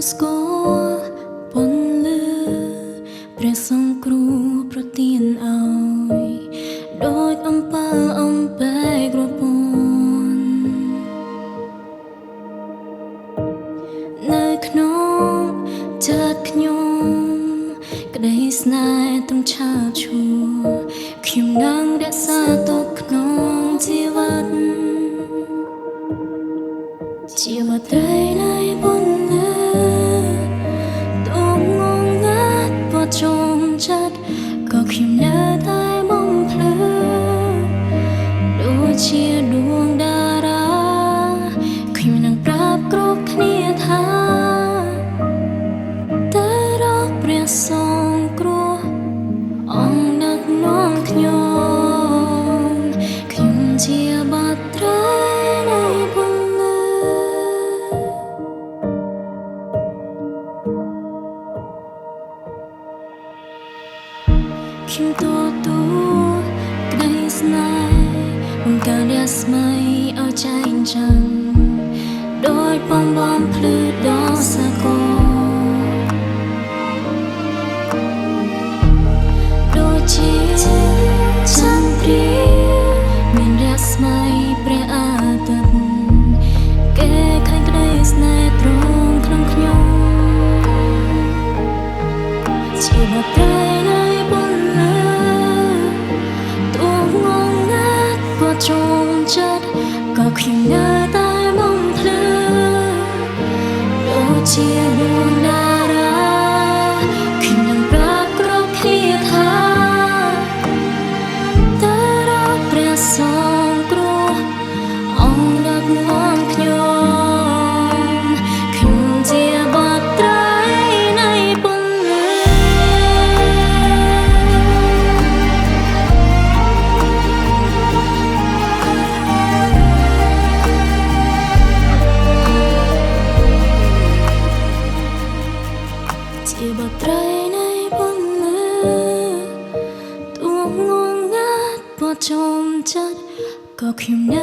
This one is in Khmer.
ស្គាល់ពន្លឺព្រះសង្ឃគ្រូប្រទានឲ្យដូចអំពើអំបែកក្រពន់នៅក្នុងចិត្តខ្ញុំក្តីស្នេហ៍ទំឆាបឈួរខ្ញុំនឹងរក្សាទុកក្នុងជីវិតត្រីនៃពន្លឺទូងងងាត់បត់ចងចិត្តក៏ខ្ញុំនៅតែបំភ្លឺដូចជាដួងតារាខ្ញុំនឹងប្រាប់គ្រប់គ្នាថាតែរកព្រះសង្ឃគ្រោះអង្គដឹកនាំខ្ញុំជាបាត់ត្រីនៃពន្លឺខ្ញុំទទួលក្តីស្នេហ៍បង្កើនរាស្មីឲ្យចែងចាំងដោយបំភ្លឺដល់សកលដូចជាចន្ទ្រាមានរាស្មីព្រះអាទិត្យគេឃើញក្តីស្នេហ៍ត្រង់ក្នុងខ្ញុំជាបាត់ត្រីនៃពន្លឺទូងងងាត់បត់ចងចិត្តក៏ខ្ញុំនៅតែបំភ្លឺដូចជាដួងតារាខ្ញុំនឹងប្រាប់គ្រប់គ្នាថាតែរកព្រះសង្ឃគ្រោះអង្គដឹកនាំខ្ញុំជាបាត់ត្រីនៃពន្លឺជាបាត់ត្រីនៃពន្លឺទូងងងាត់បត់ចងចិត្តក៏ខ្ញុំនៅ